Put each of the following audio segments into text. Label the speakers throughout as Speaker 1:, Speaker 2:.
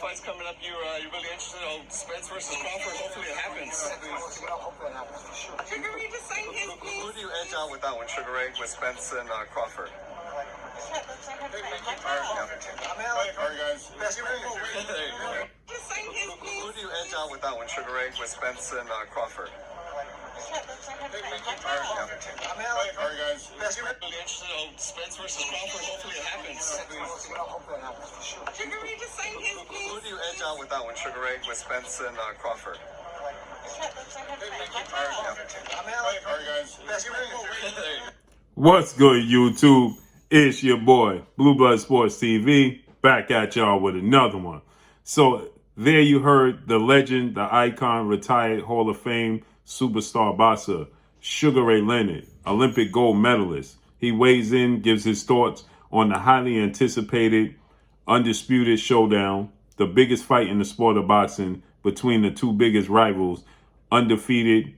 Speaker 1: fight's coming up. You're really interested in Spence versus Crawford. Hopefully it happens.
Speaker 2: Hope that happens for sure.
Speaker 3: Sugar Ray, just sign his, please.
Speaker 1: Who do you edge out with that one, Sugar Ray, with Spence and Crawford?
Speaker 3: Let's have
Speaker 1: All right, guys.
Speaker 3: Just sign his, please.
Speaker 1: Who do you edge out with that one, Sugar Ray, with Spence and Crawford?
Speaker 3: Let's have
Speaker 1: All right, guys. Really interested in Spence versus Crawford. Hopefully it happens.
Speaker 2: Hope that happens for sure.
Speaker 3: Sugar Ray, just sign his, please.
Speaker 1: Who do you edge out with that one, Sugar Ray, with Spence and Crawford?
Speaker 3: Let's have
Speaker 1: All right, guys.
Speaker 4: What's good, YouTube? It's your boy, Blue Blood Sports TV, back at y'all with another one. So there you heard the legend, the icon, retired Hall of Fame superstar boxer, Sugar Ray Leonard, Olympic gold medalist. He weighs in, gives his thoughts on the highly anticipated Undisputed Showdown, the biggest fight in the sport of boxing between the two biggest rivals, undefeated,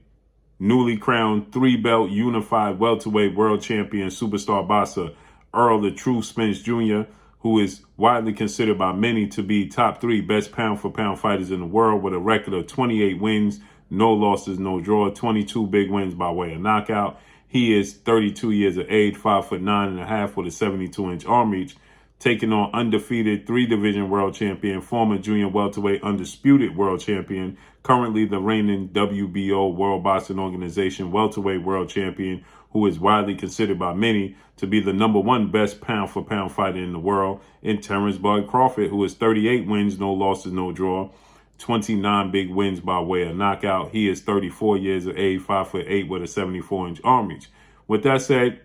Speaker 4: newly crowned three-belt unified welterweight world champion superstar boxer Errol "The True" Spence Jr., who is widely considered by many to be top three best pound-for-pound fighters in the world with a record of 28 wins, no losses, no draw, 22 big wins by way of knockout. He is 32 years of age, 5'9.5" with a 72-inch arm reach, taking on undefeated three-division world champion, former junior welterweight undisputed world champion, currently the reigning WBO World Boxing Organization welterweight world champion, who is widely considered by many to be the #1 best pound-for-pound fighter in the world, in Terence Crawford, who is 38 wins, no losses, no draw, 29 big wins by way of knockout. He is 34 years of age, 5'8" with a 74-inch arm reach. With that said,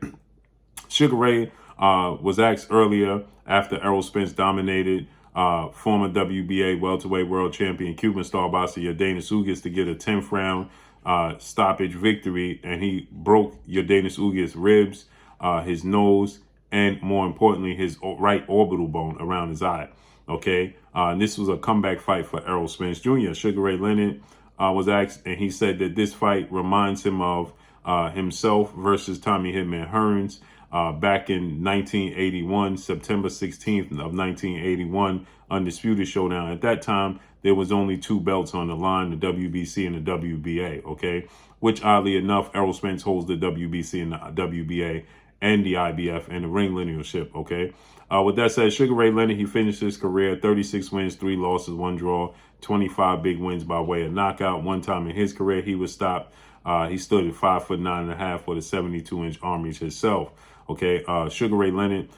Speaker 4: Sugar Ray was asked earlier after Errol Spence dominated former WBA welterweight world champion Cuban star boxer Yordenis Ugas to get a 10th round stoppage victory, and he broke Yordenis Ugas' ribs, his nose, and more importantly, his right orbital bone around his eye. Okay, and this was a comeback fight for Errol Spence Jr. Sugar Ray Leonard was asked, and he said that this fight reminds him of himself versus Tommy "HITMAN" Hearns back in 1981, September 16th of 1981, Undisputed Showdown. At that time, there was only two belts on the line, the WBC and the WBA, okay? Which, oddly enough, Errol Spence holds the WBC and the WBA and the IBF and the ring linealship, okay? With that said, Sugar Ray Leonard, he finished his career 36 wins, 3 losses, 1 draw, 25 big wins by way of knockout. One time in his career, he was stopped. He stood at 5'9.5" with a 72-inch arm reach himself. Okay, Sugar Ray Leonard,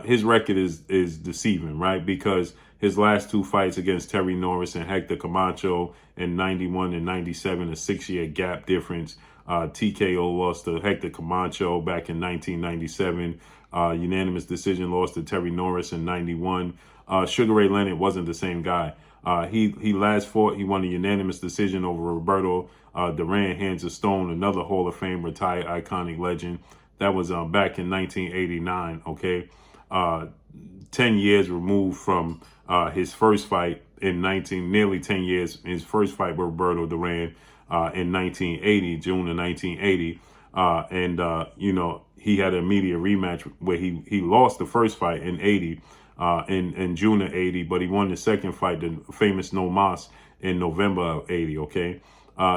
Speaker 4: his record is deceiving, right? Because his last two fights against Terry Norris and Hector Camacho in 91 and 97, a 6-year gap difference. TKO lost to Hector Camacho back in 1997. Unanimous decision lost to Terry Norris in 91. Sugar Ray Leonard wasn't the same guy. He last fought, he won a unanimous decision over Roberto Duran, Hands of Stone, another Hall of Fame retired iconic legend. That was back in 1989, okay? 10 years removed from his first fight in nearly 10 years, his first fight with Roberto Duran in 1980, June of 1980. You know, he had an immediate rematch where he lost the first fight in 80, in June of 80, but he won the second fight, the famous No Mas, in November of 80, okay?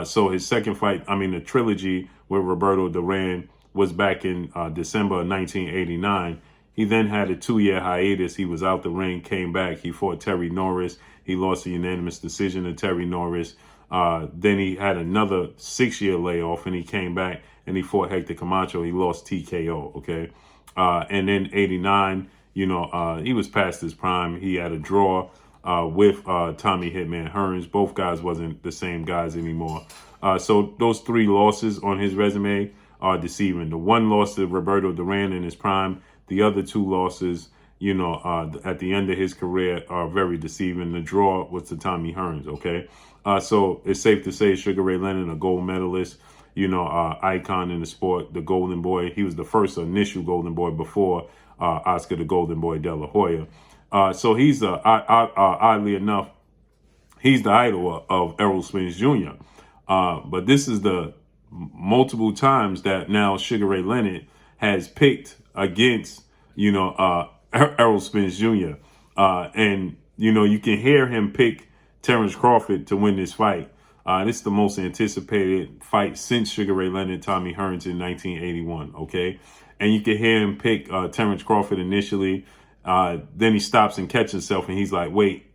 Speaker 4: So his second fight, the trilogy with Roberto Duran was back in December of 1989. He then had a 2-year hiatus. He was out the ring, came back. He fought Terry Norris. He lost a unanimous decision to Terry Norris. Then he had another 6-year layoff, and he came back and he fought Hector Camacho. He lost TKO, okay? And then 89, he was past his prime. He had a draw with Tommy "HITMAN" Hearns. Both guys wasn't the same guys anymore. So those 3 losses on his resume are deceiving. The one loss to Roberto Duran in his prime, the other 2 losses, at the end of his career are very deceiving. The draw was to Tommy Hearns, okay? So it's safe to say Sugar Ray Leonard, a gold medalist, icon in the sport, the Golden Boy. He was the first initial Golden Boy before Oscar the Golden Boy De La Hoya. So he's, oddly enough, he's the idol of Errol Spence Jr. But this is the multiple times that now Sugar Ray Leonard has picked against, Errol Spence Jr. And you can hear him pick Terence Crawford to win this fight. This is the most anticipated fight since Sugar Ray Leonard, Tommy Hearns in 1981, okay? And you can hear him pick Terence Crawford initially. Then he stops and catches himself, and he's like, wait,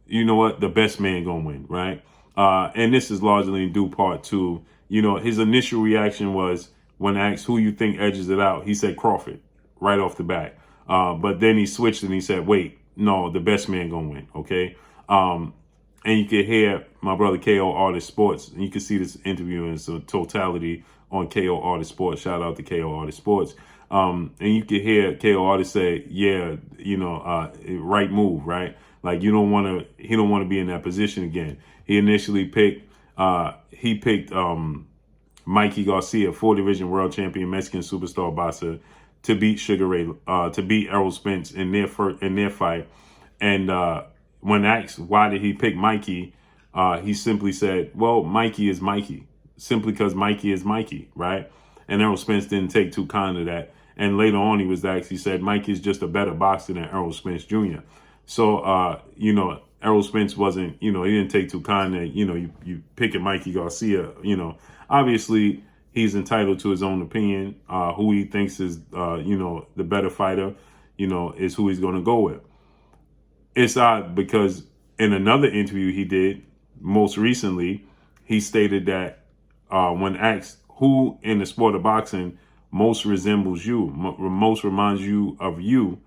Speaker 4: you know what? The best man gonna win, right? And this is largely in due part to, his initial reaction was when asked who you think edges it out, he said Crawford right off the bat. But then he switched and he said, wait, no, the best man gonna win, okay? And you can hear my brother KO Artist Sports, and you can see this interview in its totality on KO Artist Sports. Shout out to KO Artist Sports. And you can hear KO Artist say, yeah, right move, right? Like he don't want to be in that position again. He initially picked Mikey Garcia, 4-division world champion, Mexican superstar boxer, to beat Sugar Ray, to beat Errol Spence in their fight. And when asked why did he pick Mikey, he simply said, well, Mikey is Mikey, simply because Mikey is Mikey, right? And Errol Spence didn't take too kind to that. And later on, he was asked, he said, Mikey is just a better boxer than Errol Spence Jr. So, Errol Spence wasn't, he didn't take too kind to, you picking Mikey Garcia, obviously he's entitled to his own opinion. Who he thinks is, the better fighter, is who he's going to go with. It's odd because in another interview he did most recently, he stated that when asked who in the sport of boxing most resembles you, most reminds you of you,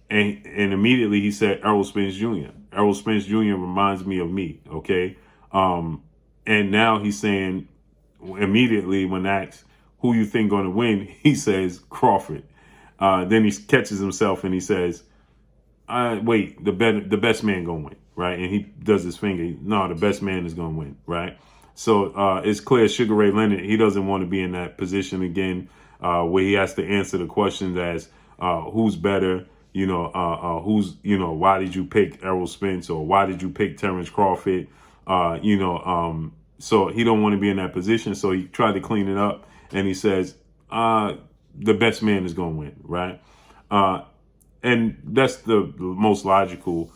Speaker 4: and immediately he said Errol Spence Jr. Errol Spence Jr. reminds me of me, okay? And now he's saying immediately when asked who you think going to win, he says Crawford. Then he catches himself and he says, wait, the best man gonna win, right? And he does his finger. No, the best man is gonna win, right? So it's clear Sugar Ray Leonard, he doesn't want to be in that position again, where he has to answer the questions as who's better, who's, why did you pick Errol Spence, or why did you pick Terence Crawford? So he don't want to be in that position. So he tried to clean it up, and he says, the best man is gonna win, right? And that's the most logical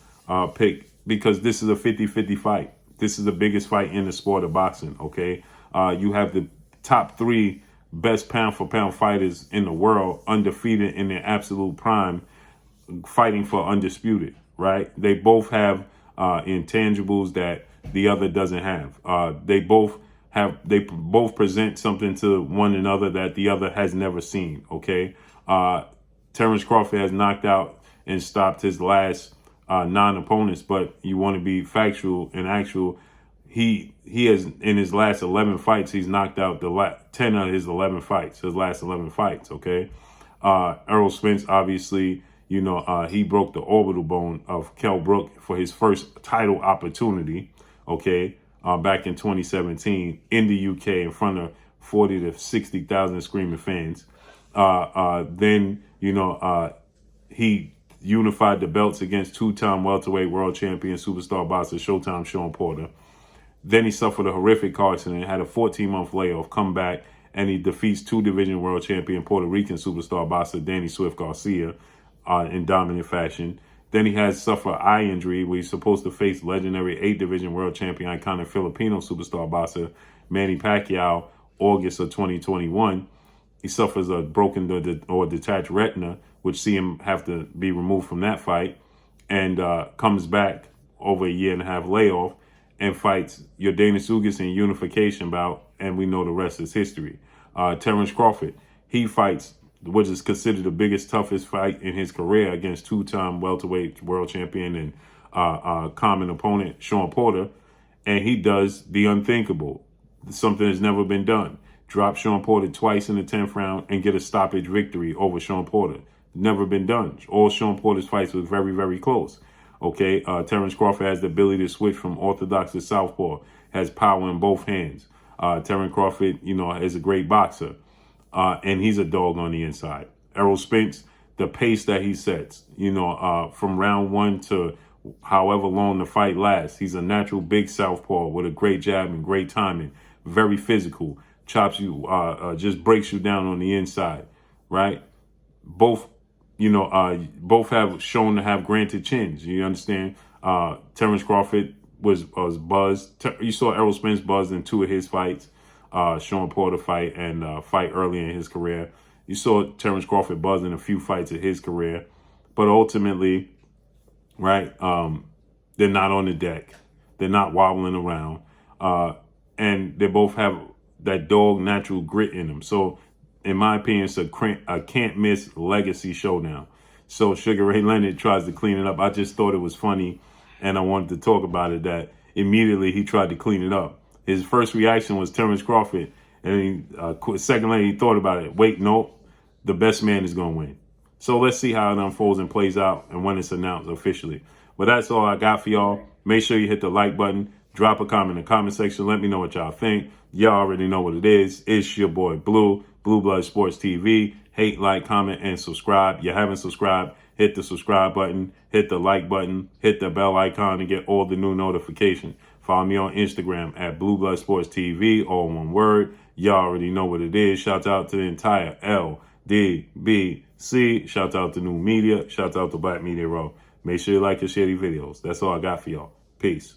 Speaker 4: pick, because this is a 50-50 fight. This is the biggest fight in the sport of boxing, okay? You have the top 3 best pound-for-pound fighters in the world, undefeated in their absolute prime, fighting for undisputed, right? They both have intangibles that the other doesn't have. They both present something to one another that the other has never seen, okay? Terence Crawford has knocked out and stopped his last 9 opponents, but you want to be factual and actual. He has, in his last 11 fights, he's knocked out 10 of his 11 fights, his last 11 fights, okay? Errol Spence, obviously, he broke the orbital bone of Kell Brook for his first title opportunity, okay, back in 2017 in the UK in front of 40 to 60,000 screaming fans. Then, he unified the belts against 2-time welterweight world champion superstar boxer Showtime Shawn Porter. Then he suffered a horrific car accident, had a 14-month layoff, come back, and he defeats 2-division world champion Puerto Rican superstar boxer Danny Swift Garcia in dominant fashion. Then he has suffered eye injury where he's supposed to face legendary 8-division world champion iconic Filipino superstar boxer Manny Pacquiao August of 2021. He suffers a broken or detached retina, which see him have to be removed from that fight, and comes back over a 1.5-year layoff and fights Yordenis Ugas in unification bout, and we know the rest is history. Terence Crawford, he fights, which is considered the biggest, toughest fight in his career, against 2-time welterweight world champion and common opponent Shawn Porter, and he does the unthinkable, something that's never been done. Drop Shawn Porter twice in the 10th round and get a stoppage victory over Shawn Porter. Never been done. All Shawn Porter's fights were very, very close. Okay, Terence Crawford has the ability to switch from orthodox to southpaw, has power in both hands. Terence Crawford, is a great boxer, and he's a dog on the inside. Errol Spence, the pace that he sets, from round 1 to however long the fight lasts, he's a natural big southpaw with a great jab and great timing, very physical, chops you, just breaks you down on the inside, right? Both both have shown to have granted chins. You understand? Terence Crawford was buzzed. You saw Errol Spence buzzed in 2 of his fights. Sean Porter fight and fight early in his career. You saw Terence Crawford buzz in a few fights of his career. But ultimately, right, they're not on the deck. They're not wobbling around. And they both have that dog natural grit in them. So, in my opinion, it's a can't-miss legacy showdown. So, Sugar Ray Leonard tries to clean it up. I just thought it was funny, and I wanted to talk about it, that immediately he tried to clean it up. His first reaction was Terence Crawford, and second later he thought about it. Wait, nope, the best man is going to win. So let's see how it unfolds and plays out and when it's announced officially. But that's all I got for y'all. Make sure you hit the like button. Drop a comment in the comment section. Let me know what y'all think. Y'all already know what it is. It's your boy Blue Blood Sports TV. Hate, like, comment, and subscribe. You haven't subscribed, hit the subscribe button, hit the like button, hit the bell icon to get all the new notifications. Follow me on Instagram at Blue Blood Sports TV, all one word. Y'all already know what it is. Shout out to the entire LDBC. Shout out to New Media. Shout out to Black Media Row. Make sure you like and share these videos. That's all I got for y'all. Peace.